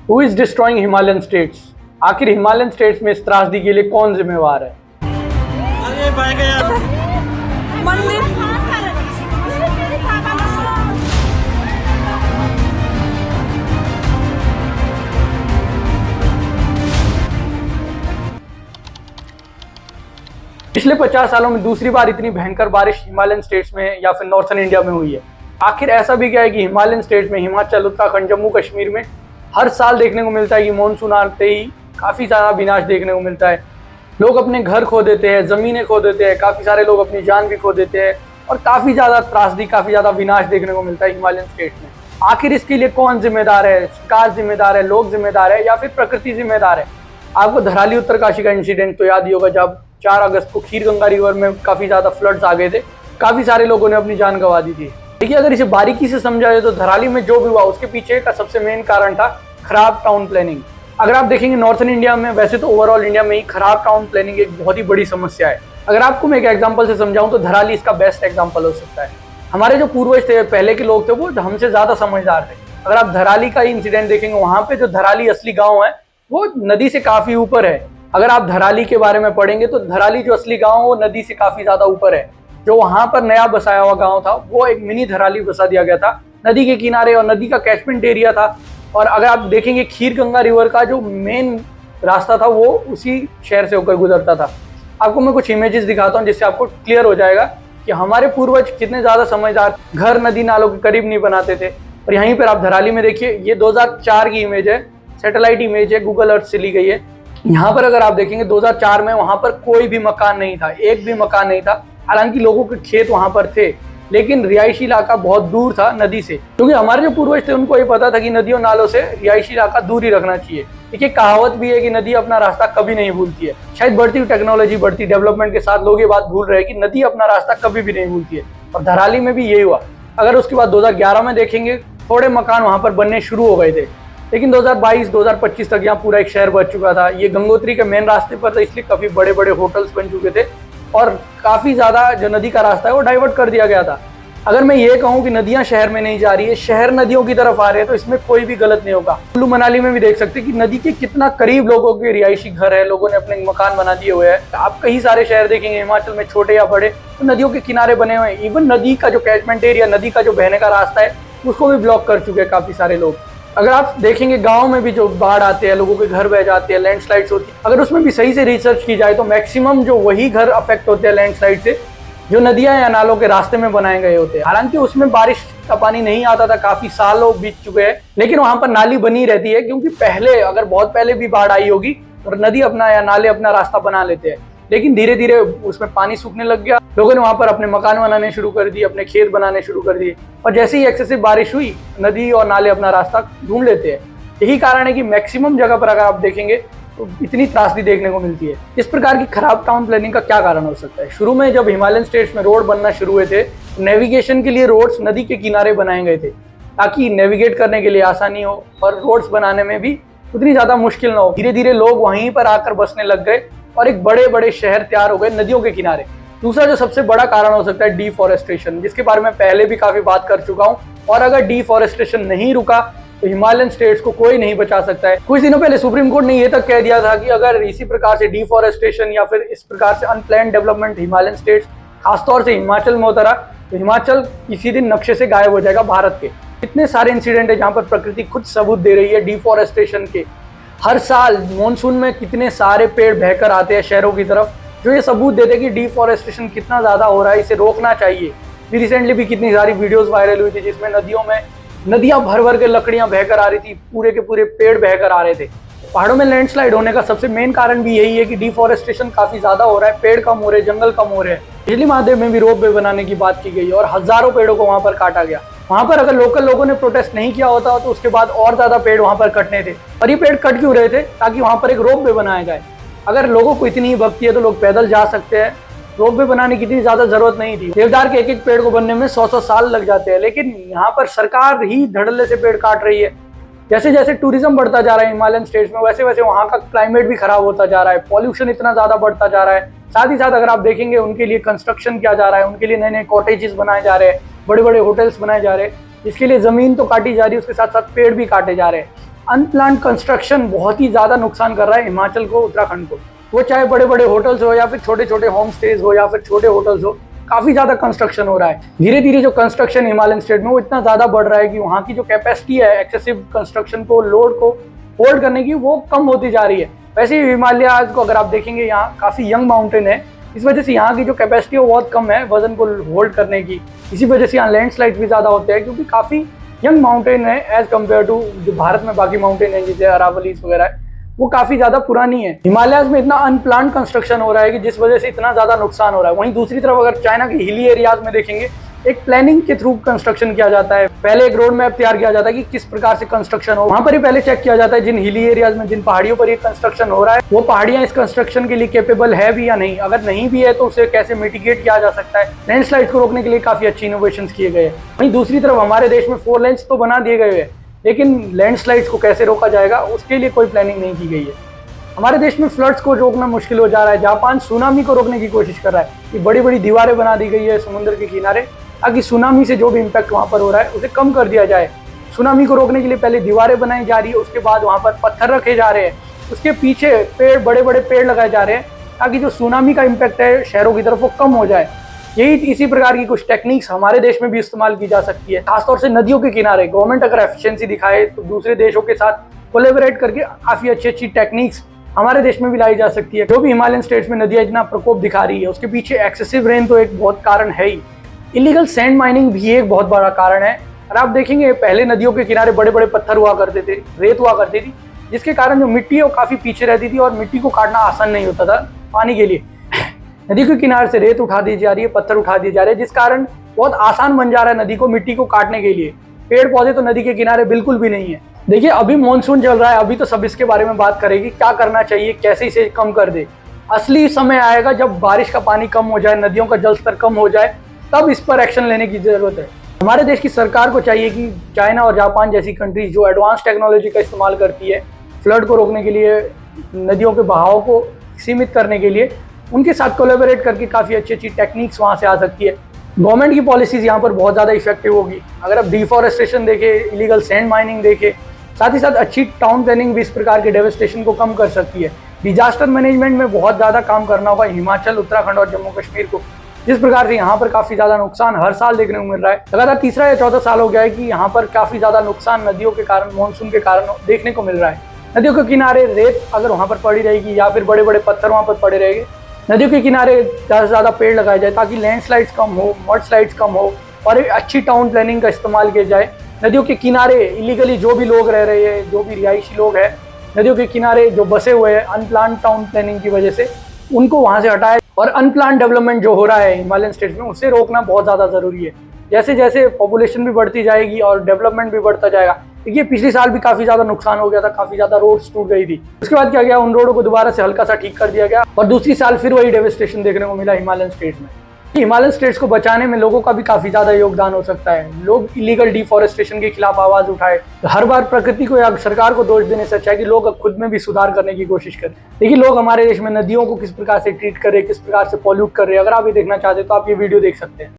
Who is destroying Himalayan states? आखिर Himalayan states में इस त्रासदी के लिए कौन जिम्मेवार है? पिछले 50 सालों में दूसरी बार इतनी भयंकर बारिश हिमालयन स्टेट्स में या फिर नॉर्थन इंडिया में हुई है। आखिर ऐसा भी क्या है कि हिमालयन स्टेट्स में, हिमाचल, उत्तराखंड, जम्मू कश्मीर में हर साल देखने को मिलता है कि मानसून आते ही काफ़ी ज़्यादा विनाश देखने को मिलता है। लोग अपने घर खो देते हैं, ज़मीनें खो देते हैं, काफ़ी सारे लोग अपनी जान भी खो देते हैं और काफ़ी ज़्यादा त्रासदी, काफ़ी ज़्यादा विनाश देखने को मिलता है हिमालयन स्टेट्स में। आखिर इसके लिए कौन जिम्मेदार है? सरकार जिम्मेदार है, लोग जिम्मेदार है या फिर प्रकृति जिम्मेदार है? आपको धराली उत्तरकाशी का इंसिडेंट तो याद ही होगा, जब 4 अगस्त को खीरगंगा रिवर में काफ़ी ज़्यादा फ्लड्स आ गए थे, काफ़ी सारे लोगों ने अपनी जान गंवा दी थी। देखिए, अगर इसे बारीकी से समझा जाए तो धराली में जो भी हुआ उसके पीछे का सबसे मेन कारण था खराब टाउन प्लानिंग। अगर आप देखेंगे नॉर्थन इंडिया में, वैसे तो ओवरऑल इंडिया में ही खराब टाउन प्लानिंग एक बहुत ही बड़ी समस्या है। अगर आपको मैं एक एग्जांपल से समझाऊं तो धराली इसका बेस्ट एग्जांपल हो सकता है। हमारे जो पूर्वज थे, पहले के लोग थे, वो हमसे ज़्यादा समझदार थे। अगर आप धराली का इंसिडेंट देखेंगे, वहाँ पे जो धराली असली गाँव है वो नदी से काफ़ी ऊपर है। अगर आप धराली के बारे में पढ़ेंगे तो धराली जो असली गाँव वो नदी से काफ़ी ज़्यादा ऊपर है। जो वहाँ पर नया बसाया हुआ गाँव था वो एक मिनी धराली बसा दिया गया था नदी के किनारे, और नदी का कैचमेंट एरिया था। और अगर आप देखेंगे खीरगंगा रिवर का जो मेन रास्ता था वो उसी शहर से होकर गुजरता था। आपको मैं कुछ इमेजेस दिखाता हूँ जिससे आपको क्लियर हो जाएगा कि हमारे पूर्वज कितने ज़्यादा समझदार, घर नदी नालों के करीब नहीं बनाते थे। और यहीं पर आप धराली में देखिए, ये 2004 की इमेज है, सैटेलाइट इमेज है, गूगल अर्थ से ली गई है। यहाँ पर अगर आप देखेंगे 2004 में वहाँ पर कोई भी मकान नहीं था, एक भी मकान नहीं था। हालांकि लोगों के खेत वहाँ पर थे, लेकिन रिहायशी इलाका बहुत दूर था नदी से, क्योंकि हमारे जो पूर्वज थे उनको ये पता था कि नदियों नालों से रिहायशी इलाका दूर ही रखना चाहिए। देखिए, कहावत भी है कि नदी अपना रास्ता कभी नहीं भूलती है। शायद बढ़ती हुई टेक्नोलॉजी, बढ़ती डेवलपमेंट के साथ लोग ये बात भूल रहे हैं कि नदी अपना रास्ता कभी भी नहीं भूलती है, और धराली में भी यही हुआ। अगर उसके बाद 2011 में देखेंगे, थोड़े मकान वहाँ पर बनने शुरू हो गए थे, लेकिन 2022-2025 तक यहाँ पूरा एक शहर बच चुका था। ये गंगोत्री के मेन रास्ते पर था, इसलिए काफ़ी बड़े बड़े होटल्स बन चुके थे और काफ़ी ज़्यादा जो नदी का रास्ता है वो डाइवर्ट कर दिया गया था। अगर मैं ये कहूँ कि नदियाँ शहर में नहीं जा रही है, शहर नदियों की तरफ आ रहे हैं, तो इसमें कोई भी गलत नहीं होगा। कुल्लू मनाली में भी देख सकते हैं कि नदी के कितना करीब लोगों के रिहायशी घर है, लोगों ने अपने मकान बना दिए हुए हैं। आप कई सारे शहर देखेंगे हिमाचल में, छोटे या बड़े, तो नदियों के किनारे बने हुए हैं। इवन नदी का जो कैचमेंट एरिया, नदी का जो बहने का रास्ता है, उसको भी ब्लॉक कर चुके हैं काफ़ी सारे लोग। अगर आप देखेंगे गांव में भी जो बाढ़ आते हैं, लोगों के घर बह जाते हैं, लैंडस्लाइड्स होती है, अगर उसमें भी सही से रिसर्च की जाए तो मैक्सिमम जो वही घर अफेक्ट होते हैं लैंडस्लाइड से जो नदियां या नालों के रास्ते में बनाए गए होते हैं। हालांकि उसमें बारिश का पानी नहीं आता था, काफी सालों बीत चुके हैं, लेकिन वहां पर नाली बनी रहती है, क्योंकि पहले, अगर बहुत पहले भी बाढ़ आई होगी तो नदी अपना या नाले अपना रास्ता बना लेते हैं। लेकिन धीरे धीरे उसमें पानी सूखने लग गया, लोगों ने वहां पर अपने मकान बनाने शुरू कर दिए, अपने खेत बनाने शुरू कर दिए, और जैसे ही एक्सेसिव बारिश हुई, नदी और नाले अपना रास्ता ढूंढ लेते हैं। यही कारण है कि मैक्सिमम जगह पर अगर आप देखेंगे तो इतनी त्रासदी देखने को मिलती है। इस प्रकार की खराब टाउन प्लानिंग का क्या कारण हो सकता है? शुरू में जब हिमालयन स्टेट्स में रोड बनना शुरू हुए थे, नेविगेशन के लिए रोड्स नदी के किनारे बनाए गए थे, ताकि नेविगेट करने के लिए आसानी हो और रोड्स बनाने में भी उतनी ज़्यादा मुश्किल ना हो। धीरे धीरे लोग वहीं पर आकर बसने लग गए और एक बड़े बड़े शहर तैयार हो गए नदियों के किनारे। दूसरा जो सबसे बड़ा कारण हो सकता है डिफॉरेस्टेशन, जिसके बारे में पहले भी काफ़ी बात कर चुका हूँ। और अगर डिफॉरेस्टेशन नहीं रुका तो हिमालयन स्टेट्स को कोई नहीं बचा सकता है। कुछ दिनों पहले सुप्रीम कोर्ट ने ये तक कह दिया था कि अगर इसी प्रकार से डिफॉरेस्टेशन या फिर इस प्रकार से अनप्लान्ड डेवलपमेंट हिमालयन स्टेट्स, खासतौर से हिमाचल में होता रहा, तो हिमाचल किसी दिन नक्शे से गायब हो जाएगा भारत के। इतने सारे इंसिडेंट है जहाँ पर प्रकृति खुद सबूत दे रही है डिफॉरेस्टेशन के। हर साल मानसून में कितने सारे पेड़ बहकर आते हैं शहरों की तरफ, जो ये सबूत देते हैं कि डिफॉरेस्टेशन कितना ज़्यादा हो रहा है, इसे रोकना चाहिए। रिसेंटली भी कितनी सारी वीडियोस वायरल हुई थी जिसमें नदियां भर भर के लकड़ियां बहकर आ रही थी, पूरे के पूरे पेड़ बहकर आ रहे थे। पहाड़ों में लैंडस्लाइड होने का सबसे मेन कारण भी यही है कि डिफॉरेस्टेशन काफ़ी ज़्यादा हो रहा है, पेड़ कम हो रहे हैं, जंगल कम हो रहे हैं। बिजली महादेव में भी रोप वे बनाने की बात की गई और हज़ारों पेड़ों को वहाँ पर काटा गया। वहाँ पर अगर लोकल लोगों ने प्रोटेस्ट नहीं किया होता तो उसके बाद और ज़्यादा पेड़ वहाँ पर कटने थे। और ये पेड़ कट क्यों रहे थे? ताकि वहाँ पर एक रोप वे बनाया जाए। अगर लोगों को इतनी ही भक्ति है तो लोग पैदल जा सकते हैं, रोप वे बनाने की इतनी ज्यादा जरूरत नहीं थी। देवदार के एक एक पेड़ को बनने में 100-100 साल लग जाते हैं, लेकिन यहाँ पर सरकार ही धड़ल्ले से पेड़ काट रही है। जैसे जैसे टूरिज्म बढ़ता जा रहा है हिमालयन स्टेट्स में, वैसे वैसे वहाँ का क्लाइमेट भी खराब होता जा रहा है, पॉल्यूशन इतना ज्यादा बढ़ता जा रहा है। साथ ही साथ अगर आप देखेंगे उनके लिए कंस्ट्रक्शन किया जा रहा है, उनके लिए नए नए कॉटेजेस बनाए जा रहे हैं, बड़े बड़े होटल्स बनाए जा रहे हैं, जिसके लिए जमीन तो काटी जा रही है, उसके साथ साथ पेड़ भी काटे जा रहे हैं। अनप्लान्ड कंस्ट्रक्शन बहुत ही ज़्यादा नुकसान कर रहा है हिमाचल को, उत्तराखंड को। वो चाहे बड़े बड़े होटल्स हो या फिर छोटे छोटे होम स्टेज हो या फिर छोटे होटल्स हो, काफ़ी ज़्यादा कंस्ट्रक्शन हो रहा है। धीरे धीरे जो कंस्ट्रक्शन हिमालयन स्टेट में वो इतना ज़्यादा बढ़ रहा है कि वहाँ की जो कैपेसिटी है एक्सेसिव कंस्ट्रक्शन को, लोड को होल्ड करने की, वो कम होती जा रही है। वैसे ही हिमालयाज को अगर आप देखेंगे, यहाँ काफ़ी यंग माउंटेन है, इस वजह से यहाँ की जो कैपेसिटी है वो बहुत कम है वजन को होल्ड करने की। इसी वजह से यहाँ लैंडस्लाइड भी ज़्यादा होते हैं, क्योंकि काफ़ी यंग माउंटेन है एज कम्पेयर टू जो भारत में बाकी माउंटेन है जैसे अरावलीज वगैरह है, वो काफ़ी ज़्यादा पुरानी है। हिमालयाज में इतना अनप्लान्ड कंस्ट्रक्शन हो रहा है कि जिस वजह से इतना ज़्यादा नुकसान हो रहा है। वहीं दूसरी तरफ अगर चाइना के हिली एरियाज में देखेंगे, एक प्लानिंग के थ्रू कंस्ट्रक्शन किया जाता है। पहले एक रोड मैप तैयार किया जाता है कि किस प्रकार से कंस्ट्रक्शन हो, वहां पर ही पहले चेक किया जाता है जिन हिली एरियाज में, जिन पहाड़ियों पर ये कंस्ट्रक्शन हो रहा है, वो पहाड़ियां इस कंस्ट्रक्शन के लिए कैपेबल है भी या नहीं। अगर नहीं भी है तो उसे कैसे मिटिगेट किया जा सकता है। लैंडस्लाइड को रोकने के लिए काफी अच्छी इनोवेशन किए गए हैं। वहीं दूसरी तरफ हमारे देश में 4 लेन्स तो बना दिए गए हैं, लेकिन लैंडस्लाइड्स को कैसे रोका जाएगा उसके लिए कोई प्लानिंग नहीं की गई है। हमारे देश में फ्लड्स को रोकना मुश्किल हो जा रहा है। जापान सुनामी को रोकने की कोशिश कर रहा है कि बड़ी बड़ी दीवारें बना दी गई है समुद्र के किनारे, ताकि सुनामी से जो भी इम्पैक्ट वहाँ पर हो रहा है उसे कम कर दिया जाए। सुनामी को रोकने के लिए पहले दीवारें बनाई जा रही है, उसके बाद वहाँ पर पत्थर रखे जा रहे हैं, उसके पीछे पेड़, बड़े बड़े पेड़ लगाए जा रहे हैं, ताकि जो सुनामी का इम्पैक्ट है शहरों की तरफ वो कम हो जाए। यही इसी प्रकार की कुछ टेक्निक्स हमारे देश में भी इस्तेमाल की जा सकती है। खासतौर से नदियों के किनारे गवर्नमेंट अगर एफिशिएंसी दिखाए तो दूसरे देशों के साथ कोलैबोरेट करके काफ़ी अच्छी अच्छी टेक्निक्स हमारे देश में भी लाई जा सकती है। जो भी हिमालयन स्टेट्स में नदियाँ इतना प्रकोप दिखा रही है, उसके पीछे एक्सेसिव रेन तो एक बहुत कारण है ही। इलीगल सैंड माइनिंग भी एक बहुत बड़ा कारण है। और आप देखेंगे पहले नदियों के किनारे बड़े बड़े पत्थर हुआ करते थे, रेत हुआ करती थी, जिसके कारण जो मिट्टी है वो काफ़ी पीछे रहती थी और मिट्टी को काटना आसान नहीं होता था पानी के लिए। नदी के किनारे से रेत उठा दी जा रही है, पत्थर उठा दिए जा रहे हैं, जिस कारण बहुत आसान बन जा रहा है नदी को मिट्टी को काटने के लिए। पेड़ पौधे तो नदी के किनारे बिल्कुल भी नहीं है। देखिए अभी मानसून चल रहा है, अभी तो सब इसके बारे में बात करेगी, क्या करना चाहिए, कैसे इसे कम कर दे। असली समय आएगा जब बारिश का पानी कम हो जाए, नदियों का जल स्तर कम हो जाए, तब इस पर एक्शन लेने की जरूरत है। हमारे देश की सरकार को चाहिए कि चाइना और जापान जैसी कंट्रीज जो एडवांस टेक्नोलॉजी का इस्तेमाल करती है फ्लड को रोकने के लिए, नदियों के बहाव को सीमित करने के लिए, उनके साथ कोलैबोरेट करके काफ़ी अच्छी अच्छी टेक्निक्स वहाँ से आ सकती है। गवर्नमेंट की पॉलिसीज यहाँ पर बहुत ज़्यादा इफेक्टिव होगी। अगर आप डिफॉरेस्टेशन देखें, इलीगल सैंड माइनिंग देखें, साथ ही साथ अच्छी टाउन प्लानिंग भी इस प्रकार के डेवस्टेशन को कम कर सकती है। डिजास्टर मैनेजमेंट में बहुत ज़्यादा काम करना होगा हिमाचल, उत्तराखंड और जम्मू कश्मीर को। जिस प्रकार से यहाँ पर काफ़ी ज़्यादा नुकसान हर साल देखने को मिल रहा है, लगातार तीसरा या चौथा साल हो गया है कि यहाँ पर काफ़ी ज़्यादा नुकसान नदियों के कारण, मानसून के कारण देखने को मिल रहा है। नदियों के किनारे रेत अगर वहाँ पर पड़ी रहेगी या फिर बड़े बड़े पत्थर वहाँ पर पड़े रहेंगे, नदियों के किनारे ज़्यादा से ज़्यादा पेड़ लगाए जाए ताकि लैंडस्लाइड्स कम हो, मड स्लाइड्स कम हो, और एक अच्छी टाउन प्लानिंग का इस्तेमाल किया जाए। नदियों के किनारे इलीगली जो भी लोग रह रहे हैं, जो भी रिहायशी लोग हैं, नदियों के किनारे जो बसे हुए हैं अनप्लान टाउन प्लानिंग की वजह से, उनको वहाँ से हटाए। और अनप्लान डेवलपमेंट जो हो रहा है हिमालयन स्टेट्स में, उसे रोकना बहुत ज़्यादा ज़रूरी है। जैसे जैसे पॉपुलेशन भी बढ़ती जाएगी और डेवलपमेंट भी बढ़ता जाएगा। देखिए पिछले साल भी काफ़ी ज़्यादा नुकसान हो गया था, काफ़ी ज़्यादा रोड्स टूट गई थी। उसके बाद क्या गया, उन रोडों को दोबारा से हल्का सा ठीक कर दिया गया और दूसरी साल फिर वही डेवस्टेशन देखने को मिला हिमालयन स्टेट्स में। हिमालयन स्टेट्स को बचाने में लोगों का भी काफ़ी ज़्यादा योगदान हो सकता है। लोग इलीगल डिफॉरेस्टेशन के खिलाफ आवाज़ उठाए। हर बार प्रकृति को या सरकार को दोष देने से अच्छा है कि लोग अब खुद में भी सुधार करने की कोशिश करें। देखिए लोग हमारे देश में नदियों को किस प्रकार से ट्रीट कर रहे हैं, किस प्रकार से पॉल्यूट कर रहे हैं। अगर आप ये देखना चाहते हैं तो आप ये वीडियो देख सकते हैं।